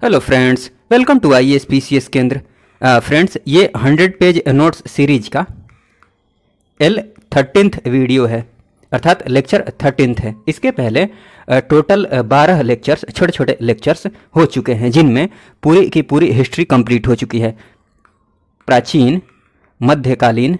Hello friends, welcome to IAS PCS केंद्र। Friends, ये 100 page notes series का L13th video है, अर्थात लेक्चर 13th है। इसके पहले टोटल 12 लेक्चर्स, छोटे छोटे लेक्चर्स हो चुके हैं, जिनमें पूरी की पूरी हिस्ट्री कंप्लीट हो चुकी है। प्राचीन, मध्यकालीन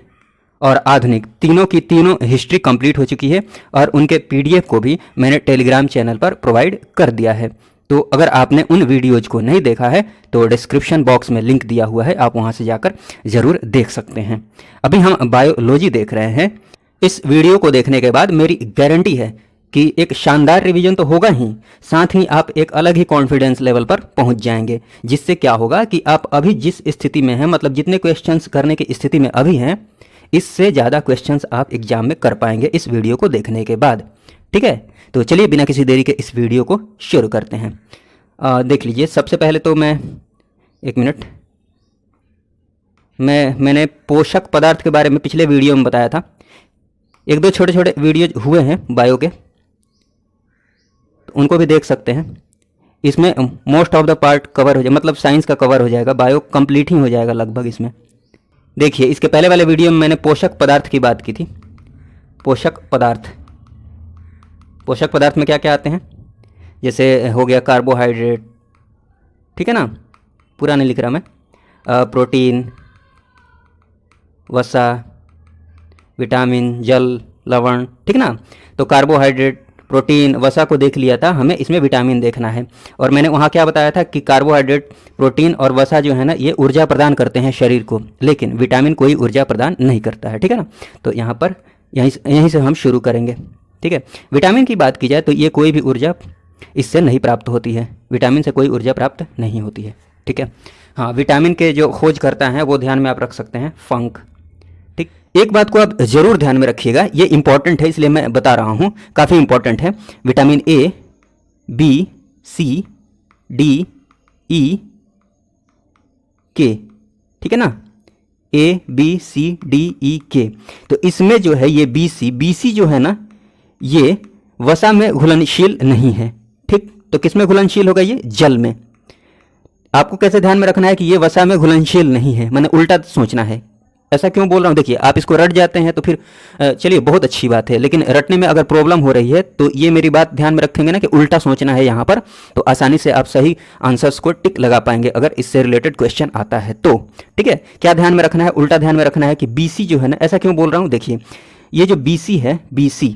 और आधुनिक तीनों की तीनों हिस्ट्री कंप्लीट हो चुकी है, और उनके PDF को भी मैंने टेलीग्राम चैनल पर प्रोवाइड कर दिया है। तो अगर आपने उन वीडियोज को नहीं देखा है तो डिस्क्रिप्शन बॉक्स में लिंक दिया हुआ है, आप वहां से जाकर ज़रूर देख सकते हैं। अभी हम बायोलॉजी देख रहे हैं। इस वीडियो को देखने के बाद मेरी गारंटी है कि एक शानदार रिवीजन तो होगा ही, साथ ही आप एक अलग ही कॉन्फिडेंस लेवल पर पहुंच जाएंगे, जिससे क्या होगा कि आप अभी जिस स्थिति में हैं, मतलब जितने क्वेश्चंस करने की स्थिति में अभी हैं, इससे ज़्यादा क्वेश्चंस आप एग्जाम में कर पाएंगे इस वीडियो को देखने के बाद। ठीक है, तो चलिए बिना किसी देरी के इस वीडियो को शुरू करते हैं। देख लीजिए, सबसे पहले तो एक मिनट, मैंने पोषक पदार्थ के बारे में पिछले वीडियो में बताया था। एक दो छोटे छोटे वीडियो हुए हैं बायो के, तो उनको भी देख सकते हैं। इसमें most of the part cover हो जाए, मतलब साइंस का कवर हो जाएगा, बायो कंप्लीट ही हो जाएगा लगभग इसमें। देखिए, इसके पहले वाले वीडियो में मैंने पोषक पदार्थ की बात की थी। पोषक पदार्थ में क्या क्या आते हैं, जैसे हो गया कार्बोहाइड्रेट, ठीक है ना, पूरा नहीं लिख रहा मैं, प्रोटीन, वसा, विटामिन, जल, लवण, ठीक ना। तो कार्बोहाइड्रेट, प्रोटीन, वसा को देख लिया था, हमें इसमें विटामिन देखना है। और मैंने वहाँ क्या बताया था कि कार्बोहाइड्रेट, प्रोटीन और वसा जो है ना, ये ऊर्जा प्रदान करते हैं शरीर को, लेकिन विटामिन कोई ऊर्जा प्रदान नहीं करता है, ठीक है ना। तो यहाँ पर यहीं से हम शुरू करेंगे, ठीक है। विटामिन की बात की जाए तो ये कोई भी ऊर्जा इससे नहीं प्राप्त होती है, विटामिन से कोई ऊर्जा प्राप्त नहीं होती है, ठीक है। हाँ, विटामिन के जो खोज करता है वो ध्यान में आप रख सकते हैं, फंक, ठीक। एक बात को आप ज़रूर ध्यान में रखिएगा, ये इंपॉर्टेंट है इसलिए मैं बता रहा हूँ, काफ़ी इंपॉर्टेंट है। Vitamin A, B, C, D, E, K, ठीक है ना, A, B, C, D, E, K। तो इसमें जो है ये BC जो है ना, ये वसा में घुलनशील नहीं है, ठीक। तो किस में घुलनशील होगा, ये जल में। आपको कैसे ध्यान में रखना है कि ये वसा में घुलनशील नहीं है, मैंने उल्टा सोचना है। ऐसा क्यों बोल रहा हूँ, देखिए, आप इसको रट जाते हैं तो फिर चलिए बहुत अच्छी बात है, लेकिन रटने में अगर प्रॉब्लम हो रही है तो ये मेरी बात ध्यान में रखेंगे ना कि उल्टा सोचना है यहाँ पर, तो आसानी से आप सही आंसर्स को टिक लगा पाएंगे अगर इससे रिलेटेड क्वेश्चन आता है तो, ठीक है। क्या ध्यान में रखना है, उल्टा ध्यान में रखना है कि BC जो है ना, ऐसा क्यों बोल रहा हूँ, देखिए ये जो BC है, BC,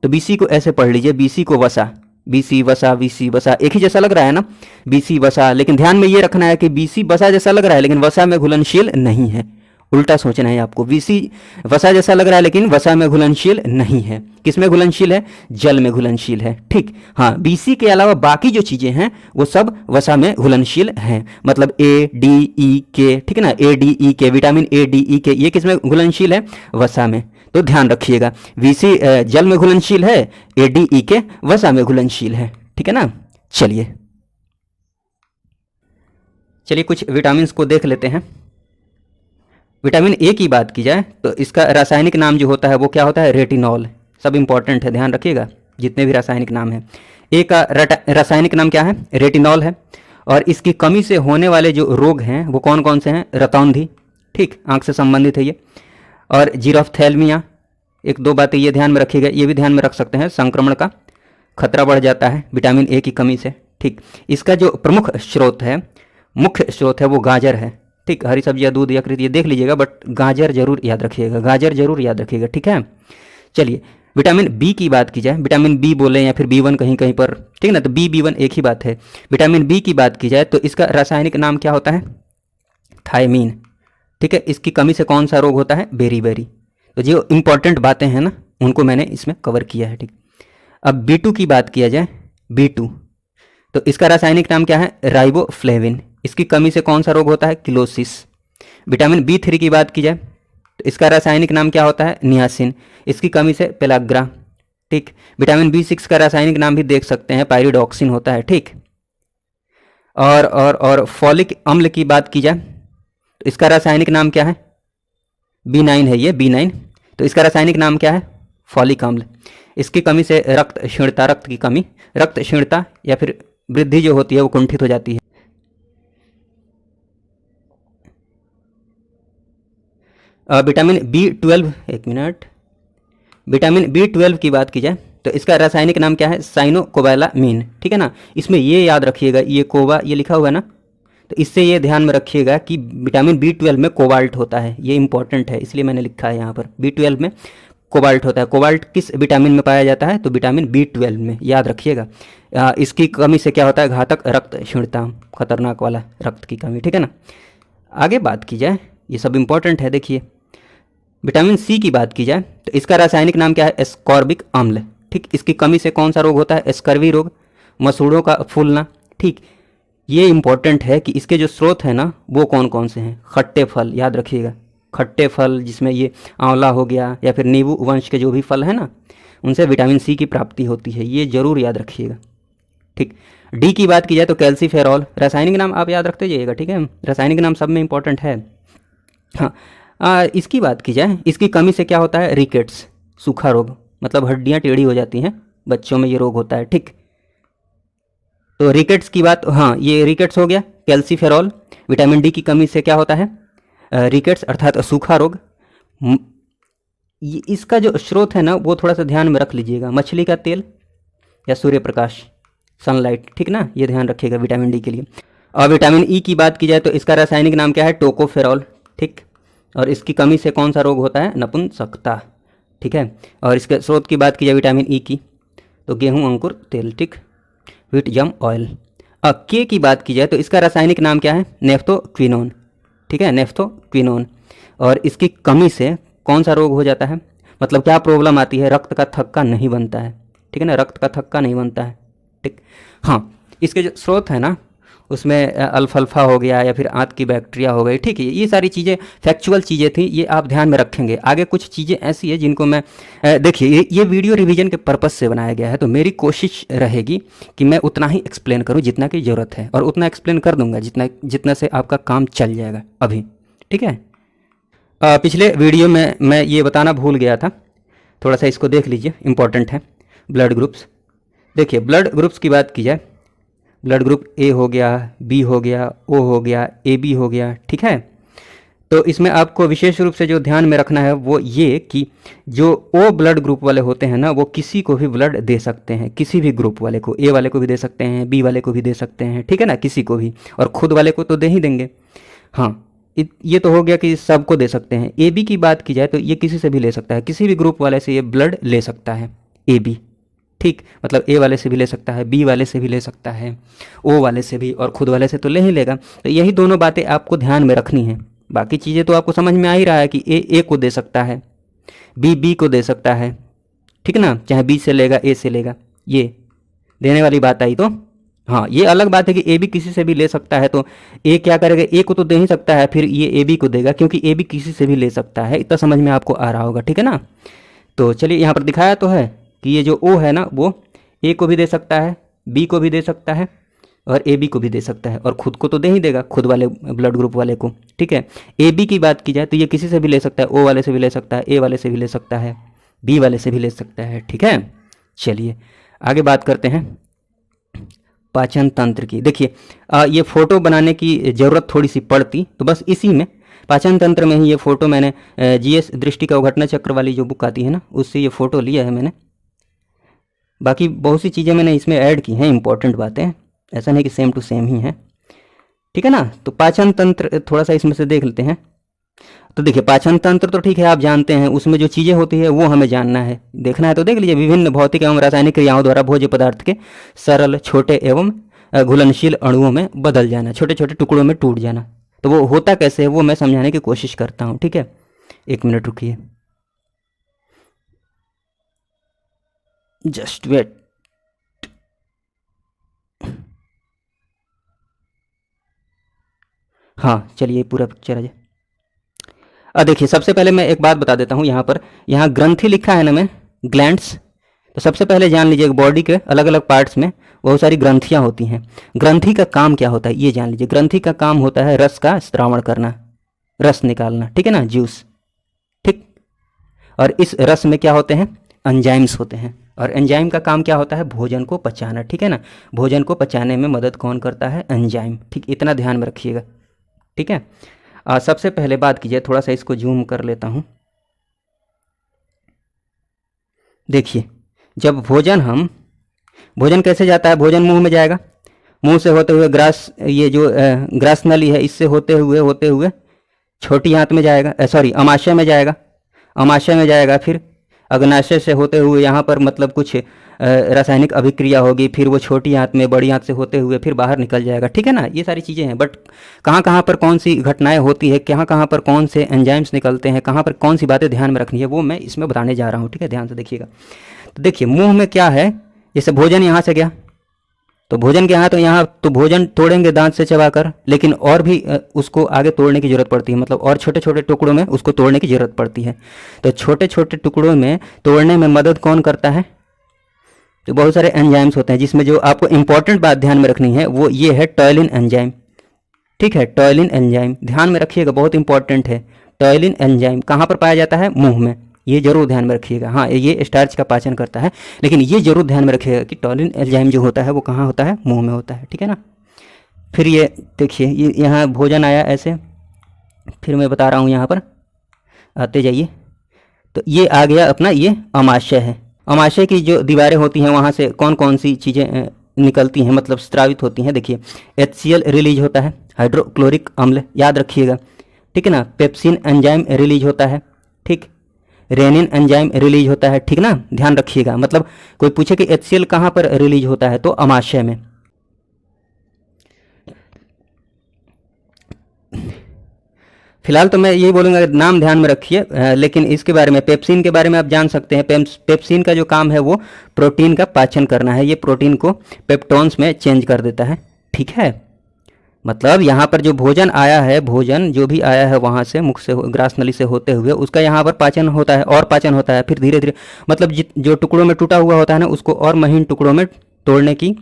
तो BC को ऐसे पढ़ लीजिए, BC को वसा, BC वसा, BC वसा, एक ही जैसा लग रहा है ना, BC वसा, लेकिन ध्यान में ये रखना है कि BC वसा जैसा लग रहा है लेकिन वसा में घुलनशील नहीं है। उल्टा सोचना है आपको, BC वसा जैसा लग रहा है लेकिन वसा में घुलनशील नहीं है। किस में घुलनशील है, जल में घुलनशील है, ठीक। हाँ, BC के अलावा बाकी जो चीजें हैं वो सब वसा में घुलनशील हैं, मतलब A, D, E, K, ठीक है ना, A, D, E, K, vitamin A, D, E, K, ये किस में घुलनशील है, वसा में। तो ध्यान रखिएगा, BC जल में घुलनशील है, A, D, E, K वसा में घुलनशील है, ठीक है ना। चलिए कुछ विटामिन को देख लेते हैं। विटामिन A की बात की जाए तो इसका रासायनिक नाम जो होता है वो क्या होता है, रेटिनॉल। सब इंपॉर्टेंट है, ध्यान रखिएगा जितने भी रासायनिक नाम है। A का रासायनिक नाम क्या है, रेटिनॉल है। और इसकी कमी से होने वाले जो रोग हैं वो कौन कौन से हैं, रतौंधी, ठीक, आंख से संबंधित है ये, और जीरोफ्थैल्मिया। एक दो बातें ये ध्यान में रखिएगा, ये भी ध्यान में रख सकते हैं, संक्रमण का खतरा बढ़ जाता है विटामिन A की कमी से, ठीक। इसका जो प्रमुख स्रोत है, मुख्य स्रोत है, वो गाजर है, ठीक। हरी सब्जियां, दूध, यकृत, ये देख लीजिएगा, बट गाजर जरूर याद रखिएगा, गाजर जरूर याद रखिएगा, ठीक है। चलिए विटामिन B की बात की जाए, विटामिन B बोले या फिर B1 कहीं कहीं पर, ठीक ना, तो B1 एक ही बात है। विटामिन B की बात की जाए तो इसका रासायनिक नाम क्या होता है, थायमीन, ठीक है। इसकी कमी से कौन सा रोग होता है, बेरीबेरी। तो जो इंपॉर्टेंट बातें हैं ना, उनको मैंने इसमें कवर किया है, ठीक। अब B2 की बात किया जाए, B2, तो इसका रासायनिक नाम क्या है, राइबोफ्लेविन। इसकी कमी से कौन सा रोग होता है, किलोसिस। विटामिन B3 की बात की जाए तो इसका रासायनिक नाम क्या होता है, नियासिन। इसकी कमी से पेलाग्रा, ठीक। विटामिन B6 का रासायनिक नाम भी देख सकते हैं, पायरिडॉक्सिन होता है, ठीक। और फॉलिक अम्ल की बात की जाए तो इसका रासायनिक नाम क्या है, B9 है ये, B9। तो इसका रासायनिक नाम क्या है, फॉलिक अम्ल। इसकी कमी से रक्त क्षीणता, रक्त की कमी, रक्त क्षीणता या फिर वृद्धि जो होती है वो कुंठित हो जाती है। विटामिन B12, एक मिनट, विटामिन B12 की बात की जाए तो इसका रासायनिक नाम क्या है? साइनोकोबालामीन, ठीक है ना। इसमें ये याद रखिएगा, ये कोबा ये लिखा हुआ है ना, तो इससे ये ध्यान में रखिएगा कि विटामिन B12 में कोबाल्ट होता है, ये इंपॉर्टेंट है, इसलिए मैंने लिखा है यहाँ पर B12 में कोबाल्ट होता है। कोबाल्ट किस विटामिन में पाया जाता है? तो विटामिन B12 में, याद रखिएगा। इसकी कमी से क्या होता है? घातक रक्त क्षीणता, खतरनाक वाला रक्त की कमी, ठीक है ना। आगे बात की जाए, ये सब इंपॉर्टेंट है। देखिए विटामिन सी की बात की जाए तो इसका रासायनिक नाम क्या है? एस्कॉर्बिक अम्ल, ठीक। इसकी कमी से कौन सा रोग होता है? स्कर्वी रोग, मसूड़ों का फूलना, ठीक। ये इंपॉर्टेंट है कि इसके जो स्रोत हैं ना वो कौन कौन से हैं? खट्टे फल, याद रखिएगा, खट्टे फल, जिसमें ये आंवला हो गया या फिर नींबू वंश के जो भी फल है ना, उनसे विटामिन सी की प्राप्ति होती है, ये जरूर याद रखिएगा, ठीक। डी की बात की जाए तो कैल्सीफेरॉल, रासायनिक नाम आप याद रखते जाइएगा, ठीक है। रासायनिक नाम सब में इंपॉर्टेंट है। हाँ, इसकी बात की जाए, इसकी कमी से क्या होता है? रिकेट्स, सूखा रोग, मतलब हड्डियाँ टेढ़ी हो जाती हैं, बच्चों में ये रोग होता है, ठीक। तो रिकेट्स की बात, हाँ ये रिकेट्स हो गया। कैल्सीफेरॉल, विटामिन डी की कमी से क्या होता है? रिकेट्स अर्थात सूखा रोग। ये इसका जो स्रोत है ना वो थोड़ा सा ध्यान में रख लीजिएगा, मछली का तेल या सूर्य प्रकाश, सनलाइट, ठीक ना, ये ध्यान रखिएगा विटामिन डी के लिए। और विटामिन ई की बात की जाए तो इसका रासायनिक नाम क्या है? टोकोफेरॉल, ठीक। और इसकी कमी से कौन सा रोग होता है? नपुंसकता, ठीक है। और इसके स्रोत की बात की जाए विटामिन ई की तो गेहूं अंकुर तेल, ठीक, व्हीट जम ऑयल। के की बात की जाए तो इसका रासायनिक नाम क्या है? नेफ्थोक्विनोन, ठीक है, नेफ्थोक्विनोन। और इसकी कमी से कौन सा रोग हो जाता है? मतलब क्या प्रॉब्लम आती है? रक्त का थक्का नहीं बनता है, ठीक है ना, रक्त का थक्का नहीं बनता है, ठीक। हाँ, इसके जो स्रोत है ना उसमें अल्फाल्फा हो गया या फिर आंत की बैक्टीरिया हो गई, ठीक है। ये सारी चीज़ें फैक्चुअल चीज़ें थी, ये आप ध्यान में रखेंगे। आगे कुछ चीज़ें ऐसी है जिनको मैं देखिए ये वीडियो रिवीजन के पर्पज़ से बनाया गया है, तो मेरी कोशिश रहेगी कि मैं उतना ही एक्सप्लेन करूँ जितना की ज़रूरत है, और उतना एक्सप्लेन कर दूंगा जितना से आपका काम चल जाएगा अभी, ठीक है। पिछले वीडियो में मैं ये बताना भूल गया था, थोड़ा सा इसको देख लीजिए, इंपॉर्टेंट है। ब्लड ग्रुप्स, देखिए ब्लड ग्रुप्स की बात की जाए, ब्लड ग्रुप ए हो गया, बी हो गया, ओ हो गया, ए बी हो गया, ठीक है। तो इसमें आपको विशेष रूप से जो ध्यान में रखना है वो ये कि जो ओ ब्लड ग्रुप वाले होते हैं ना वो किसी को भी ब्लड दे सकते हैं, किसी भी ग्रुप वाले को, ए वाले को भी दे सकते हैं, बी वाले को भी दे सकते हैं, ठीक है ना, किसी को भी, और खुद वाले को तो दे ही देंगे। हाँ, ये तो हो गया कि सबको दे सकते हैं। ए बी की बात की जाए तो ये किसी से भी ले सकता है, किसी भी ग्रुप वाले से ये ब्लड ले सकता है, ए बी, ठीक। मतलब ए वाले से भी ले सकता है, बी वाले से भी ले सकता है, ओ वाले से भी, और खुद वाले से तो ले ही लेगा। तो यही दोनों बातें आपको ध्यान में रखनी है। बाकी चीज़ें तो आपको समझ में आ ही रहा है कि ए को दे सकता है, बी को दे सकता है, ठीक ना, चाहे बी से लेगा ए से लेगा, ये देने वाली बात आई। तो हाँ, ये अलग बात है कि ए बी किसी से भी ले सकता है, तो ए क्या करेगा? ए को तो दे ही सकता है, फिर ये ए बी को देगा, क्योंकि ए बी किसी से भी ले सकता है। इतना समझ में आपको आ रहा होगा, ठीक है ना। तो चलिए, यहाँ पर दिखाया तो है कि ये जो ओ है ना वो ए को भी दे सकता है, बी को भी दे सकता है, और ए बी को भी दे सकता है, और खुद को तो दे ही देगा, खुद वाले ब्लड ग्रुप वाले को, ठीक है। ए बी की बात की जाए तो ये किसी से भी ले सकता है, ओ वाले से भी ले सकता है, ए वाले से भी ले सकता है, बी वाले से भी ले सकता है, ठीक है। चलिए आगे बात करते हैं पाचन तंत्र की। देखिए ये फ़ोटो बनाने की ज़रूरत थोड़ी सी पड़ती, तो बस इसी में पाचन तंत्र में ही ये फ़ोटो मैंने जीएस दृष्टि का घटना चक्र वाली जो बुक आती है ना उससे ये फ़ोटो लिया है मैंने। बाकी बहुत सी चीज़ें मैंने इसमें ऐड की हैं, इंपॉर्टेंट बातें, ऐसा नहीं कि सेम टू सेम ही है, ठीक है ना। तो पाचन तंत्र थोड़ा सा इसमें से देख लेते हैं। तो देखिए पाचन तंत्र तो ठीक है, आप जानते हैं, उसमें जो चीज़ें होती है वो हमें जानना है, देखना है तो देख लीजिए। विभिन्न भौतिक एवं रासायनिक क्रियाओं द्वारा भोज्य पदार्थ के सरल, छोटे एवं घुलनशील अणुओं में बदल जाना, छोटे छोटे टुकड़ों में टूट जाना। तो वो होता कैसे है वो मैं समझाने की कोशिश करता हूँ, ठीक है। एक मिनट रुकिए, जस्ट वेट। हाँ चलिए पूरा पिक्चर आ जाए। देखिए सबसे पहले मैं एक बात बता देता हूँ, यहाँ ग्रंथि लिखा है ना मैं, ग्लैंड्स। तो सबसे पहले जान लीजिए बॉडी के अलग अलग पार्ट्स में बहुत सारी ग्रंथियाँ होती हैं। ग्रंथि का काम क्या होता है ये जान लीजिए। ग्रंथि का काम होता है रस का स्त्रावण करना, रस निकालना, ठीक है ना, जूस, ठीक। और इस रस में क्या होते हैं? एंजाइम्स होते हैं, और एंजाइम का काम क्या होता है? भोजन को पचाना, ठीक है ना। भोजन को पचाने में मदद कौन करता है? एंजाइम, ठीक। इतना ध्यान में रखिएगा, ठीक है। सबसे पहले बात कीजिए, थोड़ा सा इसको जूम कर लेता हूँ। देखिए, जब भोजन कैसे जाता है, भोजन मुंह में जाएगा, मुंह से होते हुए ग्रास, ये जो ग्रास नली है इससे होते हुए छोटी आंत में जाएगा, सॉरी अमाशय में जाएगा, अमाशय में जाएगा, फिर अग्नाशय से होते हुए यहाँ पर मतलब कुछ रासायनिक अभिक्रिया होगी, फिर वो छोटी आंत में बड़ी आंत से होते हुए फिर बाहर निकल जाएगा, ठीक है ना। ये सारी चीज़ें हैं, बट कहाँ कहाँ पर कौन सी घटनाएं होती है, कहाँ कहाँ पर कौन से एंजाइम्स निकलते हैं, कहाँ पर कौन सी बातें ध्यान में रखनी है, वो मैं इसमें बताने जा रहा हूँ, ठीक है, ध्यान से देखिएगा। तो देखिए, मुंह में क्या है, जैसे भोजन यहाँ से गया, तो भोजन क्या है, तो यहाँ तो भोजन तोड़ेंगे दांत से चबाकर, लेकिन और भी उसको आगे तोड़ने की ज़रूरत पड़ती है, मतलब और छोटे छोटे टुकड़ों में उसको तोड़ने की ज़रूरत पड़ती है। तो छोटे छोटे टुकड़ों में तोड़ने में मदद कौन करता है, तो बहुत सारे एंजाइम्स होते हैं, जिसमें जो आपको इंपॉर्टेंट बात ध्यान में रखनी है वो ये है टॉयलिन एंजाइम, ठीक है, टॉयलिन एंजाइम ध्यान में रखिएगा, बहुत इंपॉर्टेंट है। टॉयलिन एंजाइम कहाँ पर पाया जाता है, मुंह में, ये जरूर ध्यान में रखिएगा। हाँ, ये स्टार्च का पाचन करता है, लेकिन ये जरूर ध्यान में रखिएगा कि टॉयलिन एंजाइम जो होता है वो कहाँ होता है, मुंह में होता है, ठीक है ना। फिर ये देखिए, ये यहाँ भोजन आया ऐसे, फिर मैं बता रहा हूँ, यहाँ पर आते जाइए, तो ये आ गया अपना, ये अमाशय है। अमाशय की जो दीवारें होती हैं वहाँ से कौन कौन सी चीज़ें निकलती हैं, मतलब स्रावित होती हैं। देखिए, HCl रिलीज होता है, हाइड्रोक्लोरिक अम्ल, याद रखिएगा, ठीक है ना। पेप्सिन एंजाइम रिलीज होता है, ठीक। रेनिन एंजाइम रिलीज होता है, ठीक ना, ध्यान रखिएगा। मतलब कोई पूछे कि HCl कहाँ पर रिलीज होता है, तो अमाशय में। फिलहाल तो मैं यही बोलूँगा, नाम ध्यान में रखिए, लेकिन इसके बारे में, पेप्सिन के बारे में आप जान सकते हैं। पेप्सिन का जो काम है वो प्रोटीन का पाचन करना है, ये प्रोटीन को पेप्टोन्स में चेंज कर देता है, ठीक है। मतलब यहाँ पर जो भोजन आया है, भोजन जो भी आया है वहाँ से, मुख से, ग्रास नली से होते हुए, उसका यहाँ पर पाचन होता है, और पाचन होता है, फिर धीरे धीरे मतलब जो टुकड़ों में टूटा हुआ होता है ना, उसको और महीन टुकड़ों में तोड़ने की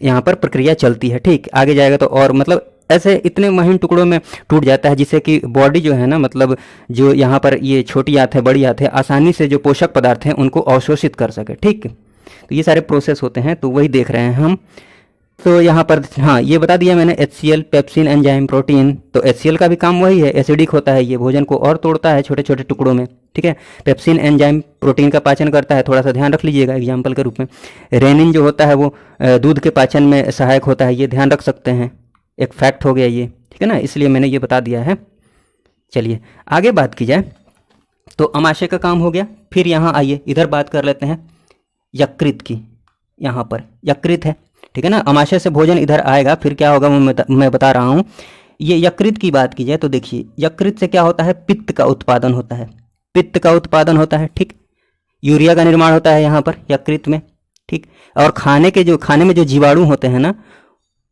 यहाँ पर प्रक्रिया चलती है, ठीक। आगे जाएगा तो और मतलब ऐसे इतने महीन टुकड़ों में टूट जाता है, जिससे कि बॉडी जो है ना, मतलब जो यहाँ पर ये छोटी आंत है, बड़ी आंत है, आसानी से जो पोषक पदार्थ हैं उनको अवशोषित कर सके, ठीक। तो ये सारे प्रोसेस होते हैं, तो वही देख रहे हैं हम। तो यहाँ पर हाँ, ये बता दिया मैंने, HCl, पेप्सिन एंजाइम, प्रोटीन। तो HCl का भी काम वही है, एसिडिक होता है, ये भोजन को और तोड़ता है छोटे छोटे टुकड़ों में, ठीक है। पेप्सिन एंजाइम प्रोटीन का पाचन करता है, थोड़ा सा ध्यान रख लीजिएगा एग्जाम्पल के रूप में। रेनिन जो होता है वो दूध के पाचन में सहायक होता है, ये ध्यान रख सकते हैं, एक फैक्ट हो गया ये, ठीक है ना, इसलिए मैंने ये बता दिया है। चलिए आगे बात की जाए, तो अमाशय का काम हो गया। फिर यहाँ आइए, इधर बात कर लेते हैं यकृत की। यहाँ पर यकृत है, ठीक है ना। अमाशय से भोजन इधर आएगा, फिर क्या होगा मैं बता रहा हूँ। ये यकृत की बात की जाए तो देखिए, यकृत से क्या होता है, पित्त का उत्पादन होता है, पित्त का उत्पादन होता है, ठीक। यूरिया का निर्माण होता है यहाँ पर यकृत में, ठीक। और खाने में जो जीवाणु होते हैं ना,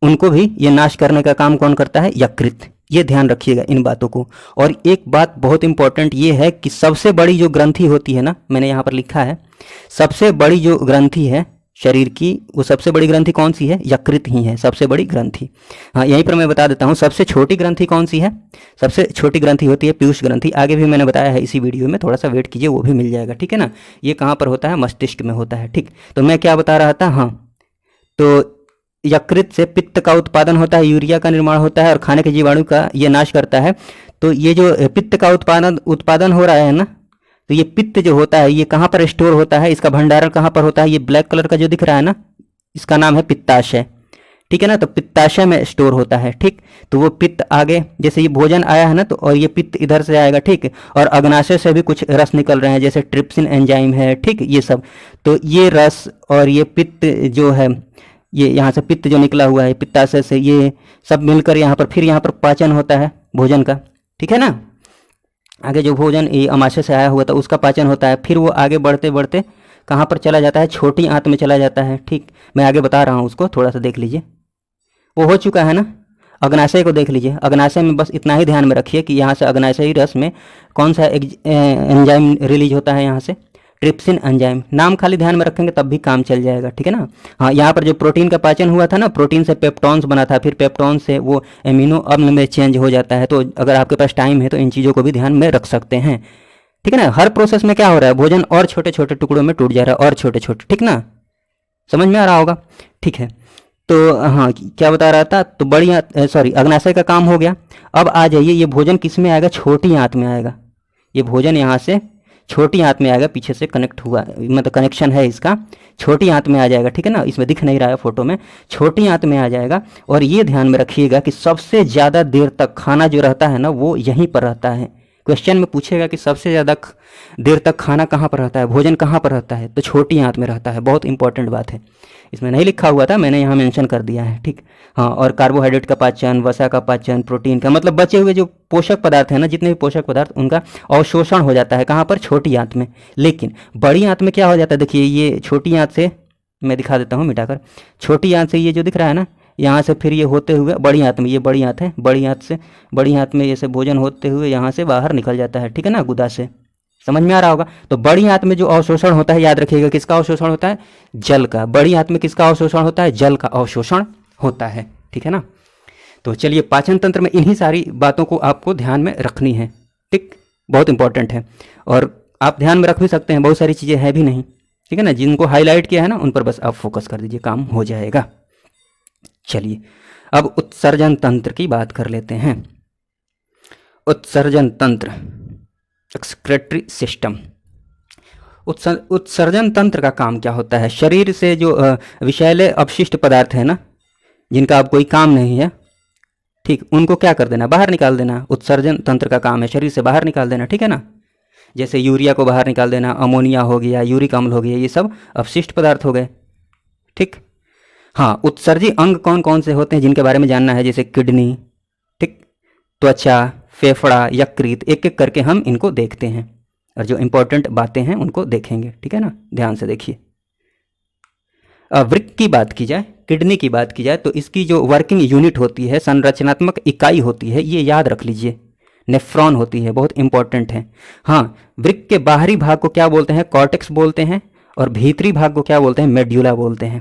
उनको भी ये नाश करने का काम कौन करता है, यकृत। ये ध्यान रखिएगा इन बातों को। और एक बात बहुत इंपॉर्टेंट ये है कि सबसे बड़ी जो ग्रंथि होती है ना, मैंने यहाँ पर लिखा है, सबसे बड़ी जो ग्रंथि है शरीर की, वो सबसे बड़ी ग्रंथि कौन सी है, यकृत ही है सबसे बड़ी ग्रंथि। हाँ, यहीं पर मैं बता देता हूँ, सबसे छोटी ग्रंथि कौन सी है, सबसे छोटी ग्रंथि होती है पीयूष ग्रंथि। आगे भी मैंने बताया है इसी वीडियो में, थोड़ा सा वेट कीजिए, वो भी मिल जाएगा, ठीक है ना। ये कहाँ पर होता है, मस्तिष्क में होता है, ठीक। तो मैं क्या बता रहा था, हाँ, तो यकृत से पित्त का उत्पादन होता है, यूरिया का निर्माण होता है, और खाने के जीवाणु का ये नाश करता है। तो ये जो पित्त का उत्पादन हो रहा है ना, तो ये पित्त जो होता है ये कहाँ पर स्टोर होता है, इसका भंडारण कहाँ पर होता है, ये ब्लैक कलर का जो दिख रहा है ना, इसका नाम है पित्ताशय, ठीक है ना। तो पित्ताशय में स्टोर होता है, ठीक। तो वो पित्त आगे, जैसे ये भोजन आया है ना, तो और ये पित्त इधर से आएगा, ठीक। और अग्नाशय से भी कुछ रस निकल रहे हैं, जैसे ट्रिप्सिन एंजाइम है, ठीक, ये सब। तो ये रस और ये पित्त जो है, ये यहाँ से पित्त जो निकला हुआ है पित्ताशय से, ये सब मिलकर यहाँ पर फिर यहाँ पर पाचन होता है भोजन का, ठीक है ना। आगे जो भोजन ये अमाशय से आया हुआ था उसका पाचन होता है, फिर वो आगे बढ़ते बढ़ते कहाँ पर चला जाता है, छोटी आंत में चला जाता है, ठीक। मैं आगे बता रहा हूँ, उसको थोड़ा सा देख लीजिए, वो हो चुका है ना। अग्नाशय को देख लीजिए, अग्नाशय में बस इतना ही ध्यान में रखिए कि यहाँ से अग्नाशयी रस में कौन सा एंजाइम रिलीज होता है, यहाँ से ट्रिप्सिन एंजाइम। नाम खाली ध्यान में रखेंगे तब भी काम चल जाएगा, ठीक है ना। हाँ, यहाँ पर जो प्रोटीन का पाचन हुआ था ना, प्रोटीन से पेप्टॉन्स बना था, फिर पेप्टॉन से वो एमिनो अम्ल में चेंज हो जाता है। तो अगर आपके पास टाइम है तो इन चीज़ों को भी ध्यान में रख सकते हैं, ठीक है ना। हर प्रोसेस में क्या हो रहा है, भोजन और छोटे छोटे टुकड़ों में टूट जा रहा है, और छोटे छोटे, ठीक ना, समझ में आ रहा होगा, ठीक है। तो हाँ, क्या बता रहा था, तो बड़ी सॉरी, अग्नाशय का काम हो गया। अब आ जाइए, ये भोजन किस में आएगा, छोटी आंत में आएगा। ये भोजन यहाँ से छोटी आंत में आएगा, पीछे से कनेक्ट हुआ, मतलब कनेक्शन है इसका, छोटी आंत में आ जाएगा, ठीक है ना। इसमें दिख नहीं रहा है फोटो में, छोटी आंत में आ जाएगा। और ये ध्यान में रखिएगा कि सबसे ज़्यादा देर तक खाना जो रहता है ना, वो यहीं पर रहता है। क्वेश्चन में पूछेगा कि सबसे ज़्यादा देर तक खाना कहाँ पर रहता है, भोजन कहाँ पर रहता है, तो छोटी आंत में रहता है। बहुत इंपॉर्टेंट बात है, इसमें नहीं लिखा हुआ था, मैंने यहाँ मेंशन कर दिया है, ठीक। हाँ, और कार्बोहाइड्रेट का पाचन, वसा का पाचन, प्रोटीन का, मतलब बचे हुए जो पोषक पदार्थ हैं ना, जितने भी पोषक पदार्थ, उनका अवशोषण हो जाता है कहाँ पर, छोटी आंत में। लेकिन बड़ी आंत में क्या हो जाता है, देखिए ये छोटी आंत से, मैं दिखा देता हूँ मिटाकर, छोटी आंत से ये जो दिख रहा है ना, यहाँ से फिर ये होते हुए बड़ी आंत में, ये बड़ी आंत है, बड़ी आंत में जैसे भोजन होते हुए यहाँ से बाहर निकल जाता है, ठीक है ना, गुदा से। समझ में आ रहा होगा। तो बड़ी आंत में जो अवशोषण होता है, याद रखिएगा किसका अवशोषण होता है, जल का। बड़ी आंत में किसका अवशोषण होता है, जल का अवशोषण होता है, ठीक है ना। तो चलिए, पाचन तंत्र में इन्हीं सारी बातों को आपको ध्यान में रखनी है, ठीक, बहुत इंपॉर्टेंट है। और आप ध्यान में रख भी सकते हैं, बहुत सारी चीज़ें हैं भी नहीं, ठीक है ना। जिनको हाईलाइट किया है ना, उन पर बस आप फोकस कर दीजिए, काम हो जाएगा। चलिए, अब उत्सर्जन तंत्र की बात कर लेते हैं। उत्सर्जन तंत्र, एक्सक्रेटरी सिस्टम। उत्सर्जन तंत्र का काम क्या होता है, शरीर से जो विषैले अपशिष्ट पदार्थ है ना, जिनका अब कोई काम नहीं है, ठीक, उनको क्या कर देना, बाहर निकाल देना। उत्सर्जन तंत्र का काम है शरीर से बाहर निकाल देना, ठीक है ना। जैसे यूरिया को बाहर निकाल देना, अमोनिया हो गया, यूरिक अम्ल हो गया, ये सब अपशिष्ट पदार्थ हो गए, ठीक। हाँ, उत्सर्जी अंग कौन कौन से होते हैं जिनके बारे में जानना है, जैसे किडनी, ठीक, त्वचा, फेफड़ा, यकृत, एक एक करके हम इनको देखते हैं, और जो इंपॉर्टेंट बातें हैं उनको देखेंगे, ठीक है ना। ध्यान से देखिए। वृक्क की बात की जाए, किडनी की बात की जाए, तो इसकी जो वर्किंग यूनिट होती है, संरचनात्मक इकाई होती है, ये याद रख लीजिए, नेफ्रॉन होती है, बहुत इंपॉर्टेंट है। हाँ, वृक्क के बाहरी भाग को क्या बोलते हैं, कॉर्टेक्स बोलते हैं, और भीतरी भाग को क्या बोलते हैं, मेड्यूला बोलते हैं,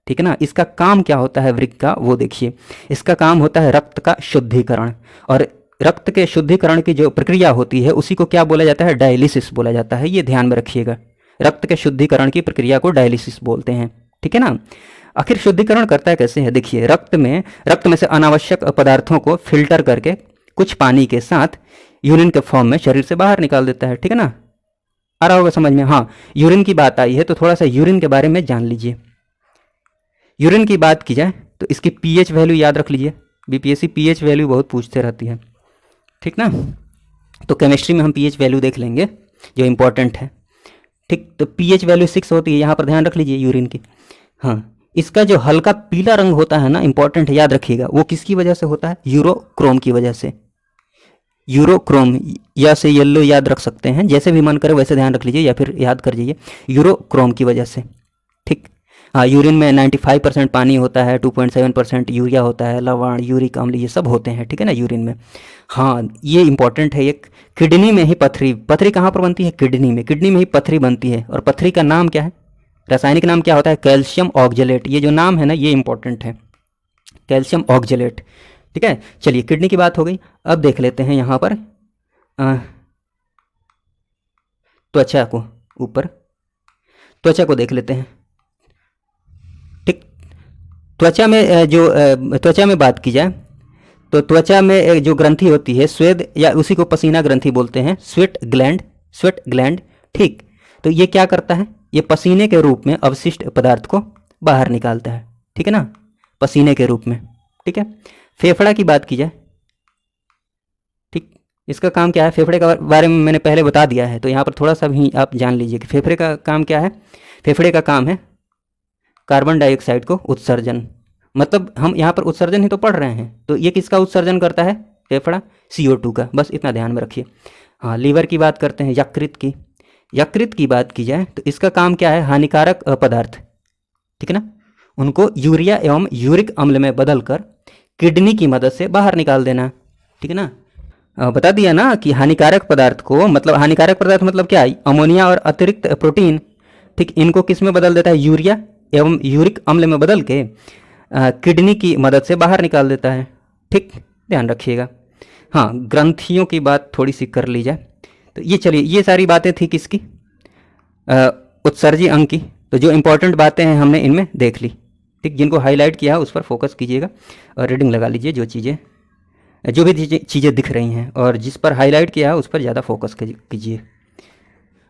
ठीक है ना। इसका काम क्या होता है वृक्क का, वो देखिए। इसका काम होता है रक्त का शुद्धिकरण, और रक्त के शुद्धिकरण की जो प्रक्रिया होती है उसी को क्या बोला जाता है, डायलिसिस बोला जाता है। ये ध्यान में रखिएगा, रक्त के शुद्धिकरण की प्रक्रिया को डायलिसिस बोलते हैं, ठीक है ना। आखिर शुद्धिकरण करता है कैसे है, देखिए, रक्त में से अनावश्यक पदार्थों को फिल्टर करके कुछ पानी के साथ यूरिन के फॉर्म में शरीर से बाहर निकाल देता है, ठीक है ना। आ रहा होगा समझ में। हाँ, यूरिन की बात आई है तो थोड़ा सा यूरिन के बारे में जान लीजिए। यूरिन की बात की जाए तो इसकी पीएच वैल्यू याद रख लीजिए, बीपीएससी पीएच वैल्यू बहुत पूछते रहती है, ठीक ना। तो केमिस्ट्री में हम पीएच वैल्यू देख लेंगे जो इंपॉर्टेंट है, ठीक। तो पीएच वैल्यू 6 होती है, यहाँ पर ध्यान रख लीजिए यूरिन की। हाँ, इसका जो हल्का पीला रंग होता है ना, इंपॉर्टेंट है, याद रखिएगा, वो किसकी वजह से होता है, यूरोक्रोम की वजह से। यूरोक्रोम या से येलो याद रख सकते हैं, जैसे भी मन करे वैसे ध्यान रख लीजिए, या फिर याद कर लीजिए, यूरोक्रोम की वजह से, ठीक। हाँ, यूरिन में 95% पानी होता है, 2.7% यूरिया होता है, लवण, यूरिक अम्ल, ये सब होते हैं, ठीक है ना, यूरिन में। हाँ, ये इंपॉर्टेंट है। एक किडनी में ही पथरी कहाँ पर बनती है, किडनी में ही पथरी बनती है। और पथरी का नाम क्या है, रासायनिक नाम क्या होता है, कैल्शियम ऑक्जेलेट। ये जो नाम है ना, ये इंपॉर्टेंट है, कैल्शियम ऑक्जेलेट, ठीक है। चलिए, किडनी की बात हो गई। अब देख लेते हैं यहाँ पर त्वचा को, ऊपर त्वचा को देख लेते हैं, ठीक। त्वचा में बात की जाए तो त्वचा में जो ग्रंथि होती है स्वेद, या उसी को पसीना ग्रंथि बोलते हैं, स्वेट ग्लैंड, ठीक। तो ये क्या करता है, ये पसीने के रूप में अवशिष्ट पदार्थ को बाहर निकालता है, ठीक है ना, पसीने के रूप में, ठीक है। फेफड़ा की बात की जाए, ठीक, इसका काम क्या है, फेफड़े का बारे में मैंने पहले बता दिया है, तो यहाँ पर थोड़ा सा भी आप जान लीजिए कि फेफड़े का काम क्या है। फेफड़े का काम है कार्बन डाइऑक्साइड को उत्सर्जन, मतलब हम यहाँ पर उत्सर्जन ही तो पढ़ रहे हैं, तो ये किसका उत्सर्जन करता है, फेफड़ा, CO2 का, बस इतना ध्यान में रखिए। हाँ, लीवर की बात करते हैं, यकृत की बात की जाए तो इसका काम क्या है, हानिकारक पदार्थ, ठीक है ना, उनको यूरिया एवं यूरिक अम्ल में बदलकर किडनी की मदद से बाहर निकाल देना, ठीक है ना। बता दिया ना कि हानिकारक पदार्थ को, मतलब हानिकारक पदार्थ मतलब क्या है, अमोनिया और अतिरिक्त प्रोटीन, ठीक, इनको किस में बदल देता है, यूरिया एवं यूरिक अम्ल में बदल के किडनी की मदद से बाहर निकाल देता है, ठीक, ध्यान रखिएगा। हाँ, ग्रंथियों की बात थोड़ी सी कर ली जाए तो ये, चलिए, ये सारी बातें थी किसकी, उत्सर्जी अंग की। तो जो इंपॉर्टेंट बातें हैं हमने इनमें देख ली, ठीक ठीक, जिनको हाईलाइट किया है उस पर फोकस कीजिएगा और रीडिंग लगा लीजिए। जो भी चीज़ें दिख रही हैं और जिस पर हाईलाइट किया है उस पर ज़्यादा फोकस कीजिए।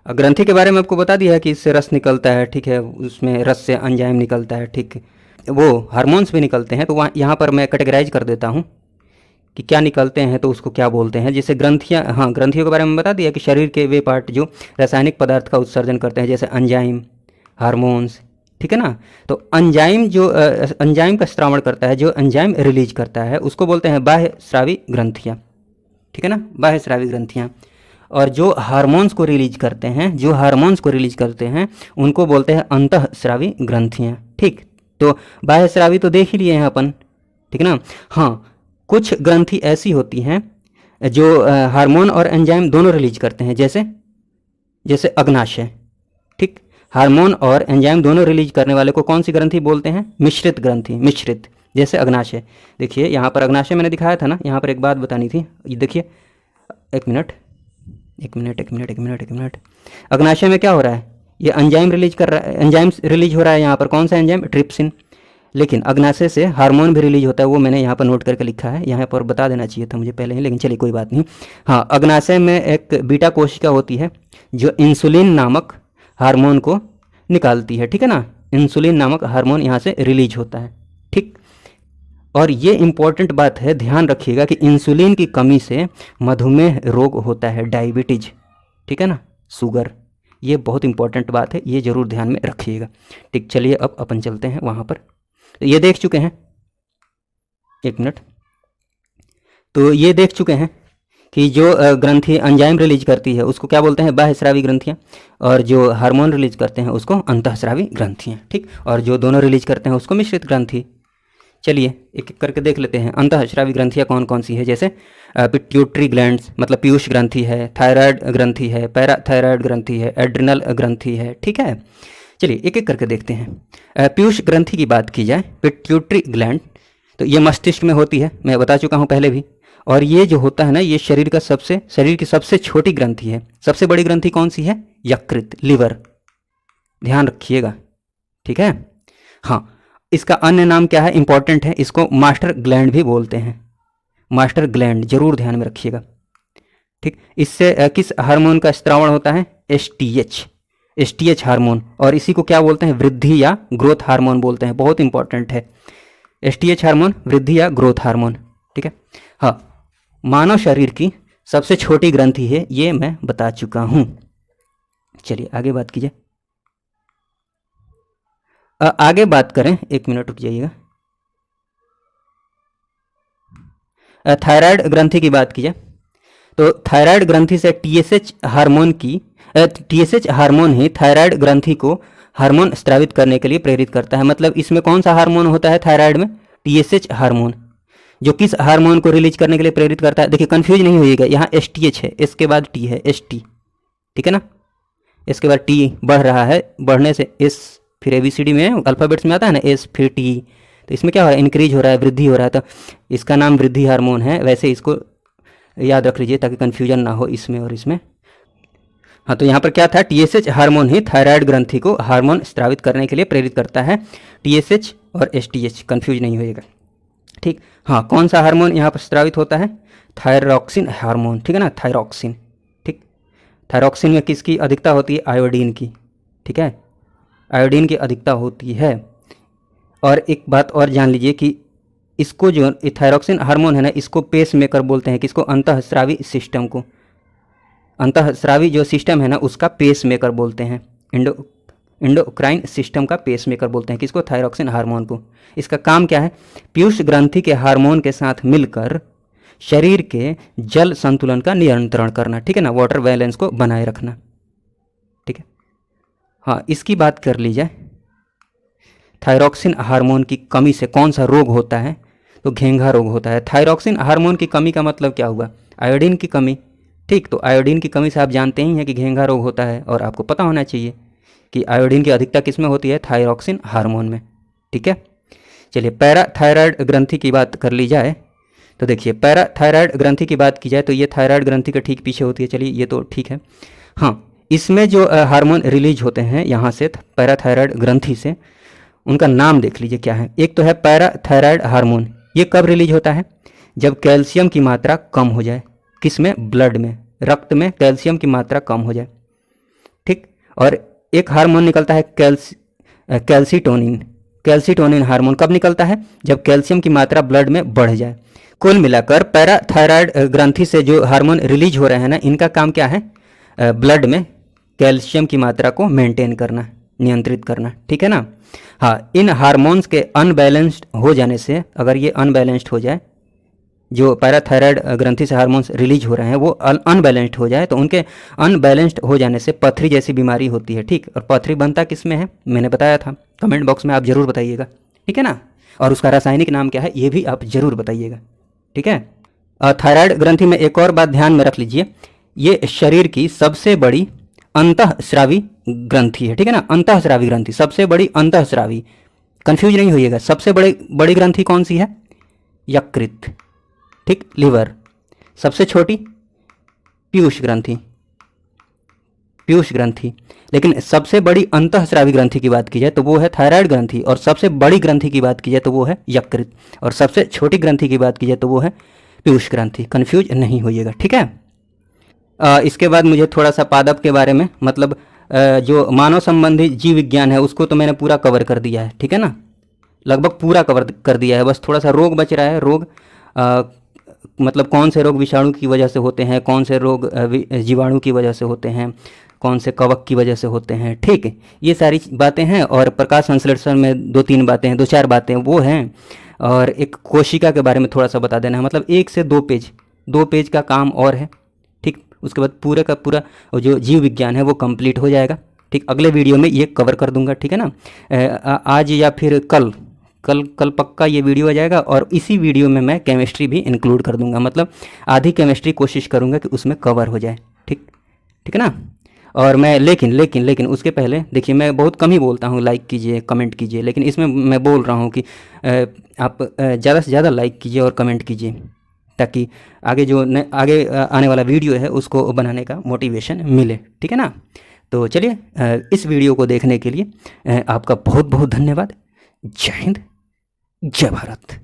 ग्रंथि के बारे में आपको बता दिया है कि इससे रस निकलता है, ठीक है, उसमें रस से एंजाइम निकलता है, ठीक, वो हार्मोन्स भी निकलते हैं। तो वहाँ यहाँ पर मैं कैटेगराइज कर देता हूँ कि क्या निकलते हैं तो उसको क्या बोलते हैं। जैसे ग्रंथियाँ, हाँ, ग्रंथियों के बारे में बता दिया कि शरीर के वे पार्ट जो रासायनिक पदार्थ का उत्सर्जन करते हैं, जैसे एंजाइम, हार्मोन्स, ठीक है ना। तो एंजाइम जो एंजाइम का स्त्रावण करता है, जो एंजाइम रिलीज करता है, उसको बोलते हैं बाह्य स्रावी ग्रंथियाँ, ठीक है ना, बाह्य स्रावी ग्रंथियाँ। और जो हार्मोन्स को रिलीज करते हैं, उनको बोलते हैं अंतःस्रावी ग्रंथियाँ, ठीक। तो बाह्य स्रावी तो देख ही लिए हैं अपन, ठीक है ना। हाँ, कुछ ग्रंथि ऐसी होती हैं जो हार्मोन और एंजाइम दोनों रिलीज करते हैं, जैसे अग्नाशय, ठीक। हार्मोन और एंजाइम दोनों रिलीज करने वाले को कौन सी ग्रंथि बोलते हैं? मिश्रित ग्रंथि, मिश्रित, जैसे अग्नाशय। देखिए यहाँ पर अग्नाशय मैंने दिखाया था ना, यहाँ पर एक बात बतानी थी, ये देखिए, एक मिनट। अग्नाशय में क्या हो रहा है? ये एंजाइम रिलीज कर रहा है, एंजाइम रिलीज हो रहा है यहाँ पर, कौन सा एंजाइम? ट्रिप्सिन। लेकिन अग्नाशय से हार्मोन भी रिलीज होता है, वो मैंने यहाँ पर नोट करके लिखा है, यहाँ पर बता देना चाहिए था मुझे पहले ही, लेकिन चलिए कोई बात नहीं। हाँ, अग्नाशय में एक बीटा कोशिका होती है जो इंसुलिन नामक हार्मोन को निकालती है, ठीक है ना। इंसुलिन नामक हार्मोन यहाँ से रिलीज होता है, ठीक। और ये इंपॉर्टेंट बात है, ध्यान रखिएगा कि इंसुलिन की कमी से मधुमेह रोग होता है, डायबिटीज, ठीक है ना, शुगर। ये बहुत इंपॉर्टेंट बात है, ये जरूर ध्यान में रखिएगा, ठीक। चलिए अब अपन चलते हैं वहाँ पर। तो ये देख चुके हैं, एक मिनट, तो ये देख चुके हैं कि जो ग्रंथि एंजाइम रिलीज करती है उसको क्या बोलते हैं? बाह्यस्रावी ग्रंथियाँ। और जो हार्मोन रिलीज करते हैं उसको अंतःस्रावी ग्रंथियाँ, ठीक। और जो दोनों रिलीज करते हैं उसको मिश्रित ग्रंथि। चलिए एक एक करके देख लेते हैं। अंतःस्रावी ग्रंथियाँ कौन कौन सी है? जैसे पिट्यूटरी ग्लैंड्स, मतलब पीयूष ग्रंथि है, थायराइड ग्रंथि है, पैराथायराइड ग्रंथि है, एड्रिनल ग्रंथि है, ठीक है। चलिए एक एक करके देखते हैं। पीयूष ग्रंथि की बात की जाए, पिट्यूटरी ग्लैंड, तो ये मस्तिष्क में होती है, मैं बता चुका हूँ पहले भी। और ये जो होता है ना, ये शरीर की सबसे छोटी ग्रंथि है। सबसे बड़ी ग्रंथि कौन सी है? यकृत, लिवर, ध्यान रखिएगा, ठीक है। हाँ, इसका अन्य नाम क्या है? इंपॉर्टेंट है, इसको मास्टर ग्लैंड भी बोलते हैं, मास्टर ग्लैंड, जरूर ध्यान में रखिएगा, ठीक। इससे किस हार्मोन का स्त्रावण होता है? STH hormone. और इसी को क्या बोलते हैं? वृद्धि या ग्रोथ हार्मोन बोलते हैं, बहुत इंपॉर्टेंट है। एसटीएच हार्मोन, वृद्धि या ग्रोथ हार्मोन, ठीक है। हाँ, मानव शरीर की सबसे छोटी ग्रंथि है, ये मैं बता चुका हूं। चलिए आगे बात कीजिए। आगे बात करें, एक मिनट रुक जाइएगा। थायराइड ग्रंथि की बात कीजिए, तो थायराइड ग्रंथि से टीएसएच हार्मोन ही थायराइड ग्रंथि को हार्मोन स्रावित करने के लिए प्रेरित करता है। मतलब इसमें कौन सा हार्मोन होता है थायराइड में? टीएसएच हार्मोन, जो किस हार्मोन को रिलीज करने के लिए प्रेरित करता है? देखिए कंफ्यूज नहीं होइएगा, यहाँ एसटीएच है, इसके बाद टी है, एसटी, ठीक है ना। इसके बाद टी बढ़ रहा है, बढ़ने से एस, फिर एबीसीडी में अल्फ़ाबेट्स में आता है ना, एस फिर टी, तो इसमें क्या हो रहा है? इंक्रीज हो रहा है, वृद्धि हो रहा है, तो इसका नाम वृद्धि हार्मोन है। वैसे इसको याद रख लीजिए ताकि कन्फ्यूजन ना हो इसमें और इसमें। हाँ, तो यहाँ पर क्या था? टीएसएच हार्मोन ही थायराइड ग्रंथि को हार्मोन स्रावित करने के लिए प्रेरित करता है। टीएसएच और एसटीएच, कन्फ्यूज नहीं होइएगा, ठीक। हाँ, कौन सा हार्मोन यहाँ पर स्रावित होता है? थायरॉक्सिन हार्मोन, ठीक है ना, थायरॉक्सिन, ठीक। थायरॉक्सिन में किसकी अधिकता होती है? आयोडीन की, ठीक है, आयोडीन की अधिकता होती है। और एक बात और जान लीजिए कि इसको जो थायरॉक्सिन हार्मोन है ना, इसको पेस मेकर बोलते हैं। किसको? अंतःस्रावी सिस्टम को, अंतःस्रावी जो सिस्टम है ना उसका पेस मेकर बोलते हैं। इंडोक्राइन सिस्टम का पेस मेकर बोलते हैं किसको? थायरॉक्सिन हार्मोन को। इसका काम क्या है? पीयूष ग्रंथि के हार्मोन के साथ मिलकर शरीर के जल संतुलन का नियंत्रण करना, ठीक है ना, वाटर बैलेंस को बनाए रखना, ठीक है। हाँ, इसकी बात कर ली जाए, थायरॉक्सिन हार्मोन की कमी से कौन सा रोग होता है? तो घेंघा रोग होता है। थायरॉक्सिन हार्मोन की कमी का मतलब क्या हुआ? आयोडीन की कमी, ठीक। तो आयोडीन की कमी से आप जानते ही हैं कि घेंघा रोग होता है, और आपको पता होना चाहिए कि आयोडीन की अधिकता किस में होती है? थायरॉक्सिन हार्मोन में, ठीक है। चलिए पैराथायराइड ग्रंथि की बात कर ली जाए, तो देखिए पैराथायराइड ग्रंथि की बात की जाए तो ये थायराइड ग्रंथि के ठीक पीछे होती है। चलिए ये तो ठीक है। हाँ, इसमें जो हार्मोन रिलीज होते हैं यहाँ से पैराथायराइड ग्रंथि से, उनका नाम देख लीजिए क्या है। एक तो है पैराथायराइड हार्मोन, ये कब रिलीज होता है? जब कैल्शियम की मात्रा कम हो जाए। किस में? ब्लड में, रक्त में कैल्शियम की मात्रा कम हो जाए, ठीक। और एक हार्मोन निकलता है कैल्सीटोनिन। कैल्सीटोनिन हार्मोन कब निकलता है? जब कैल्शियम की मात्रा ब्लड में बढ़ जाए। कुल मिलाकर पैराथायराइड ग्रंथि से जो हार्मोन रिलीज हो रहे हैं ना, इनका काम क्या है? ब्लड में कैल्शियम की मात्रा को मेंटेन करना, नियंत्रित करना, ठीक है ना। हाँ, इन हार्मोन्स के अनबैलेंस्ड हो जाने से, अगर ये अनबैलेंस्ड हो जाए, जो पैराथायराइड ग्रंथि से हार्मोन्स रिलीज हो रहे हैं वो अनबैलेंस्ड हो जाए, तो उनके अनबैलेंस्ड हो जाने से पथरी जैसी बीमारी होती है, ठीक। और पथरी बनता किस में है? मैंने बताया था, कमेंट बॉक्स में आप जरूर बताइएगा, ठीक है ना। और उसका रासायनिक नाम क्या है ये भी आप जरूर बताइएगा, ठीक है। थायराइड ग्रंथि में एक और बात ध्यान में रख लीजिए, ये शरीर की सबसे बड़ी अंतःस्रावी ग्रंथि है, ठीक है ना। अंतःस्रावी ग्रंथि, सबसे बड़ी अंतःस्रावी, कंफ्यूज नहीं होइएगा। सबसे बड़ी ग्रंथि कौन सी है? यकृत, ठीक, लिवर। सबसे छोटी पीयूष ग्रंथि, पीयूष ग्रंथि। लेकिन सबसे बड़ी अंतःस्रावी ग्रंथि की बात की जाए तो वो है थायराइड ग्रंथि, और सबसे बड़ी ग्रंथि की बात की जाए तो वो है यकृत, और सबसे छोटी ग्रंथि की बात की जाए तो वो है पीयूष ग्रंथि। कन्फ्यूज नहीं होइएगा, ठीक है। इसके बाद मुझे थोड़ा सा पादप के बारे में, मतलब जो मानव संबंधी जीव विज्ञान है उसको तो मैंने पूरा कवर कर दिया है, ठीक है ना, लगभग पूरा कवर कर दिया है। बस थोड़ा सा रोग बच रहा है। रोग मतलब कौन से रोग विषाणु की वजह से होते हैं, कौन से रोग जीवाणु की वजह से होते हैं, कौन से कवक की वजह से होते हैं, ठीक है, ये सारी बातें हैं। और प्रकाश संश्लेषण में 2-3 बातें हैं, 2-4 बातें वो हैं। और एक कोशिका के बारे में थोड़ा सा बता देना है, मतलब 1 से 2 पेज का काम और है, ठीक। उसके बाद पूरे का पूरा जो जीव विज्ञान है वो कंप्लीट हो जाएगा, ठीक। अगले वीडियो में ये कवर कर दूंगा, ठीक है ना। आज या फिर कल पक्का ये वीडियो आ जाएगा। और इसी वीडियो में मैं केमिस्ट्री भी इंक्लूड कर दूंगा, मतलब आधी केमिस्ट्री कोशिश करूंगा कि उसमें कवर हो जाए, ठीक, ठीक है ना। और मैं लेकिन उसके पहले देखिए, मैं बहुत कम ही बोलता हूँ, लाइक कीजिए, कमेंट कीजिए, लेकिन इसमें मैं बोल रहा हूँ कि आप ज़्यादा से ज़्यादा लाइक कीजिए और कमेंट कीजिए, ताकि आगे जो आगे आने वाला वीडियो है उसको बनाने का मोटिवेशन मिले, ठीक है ना। तो चलिए, इस वीडियो को देखने के लिए आपका बहुत बहुत धन्यवाद। जय हिंद, जय भारत।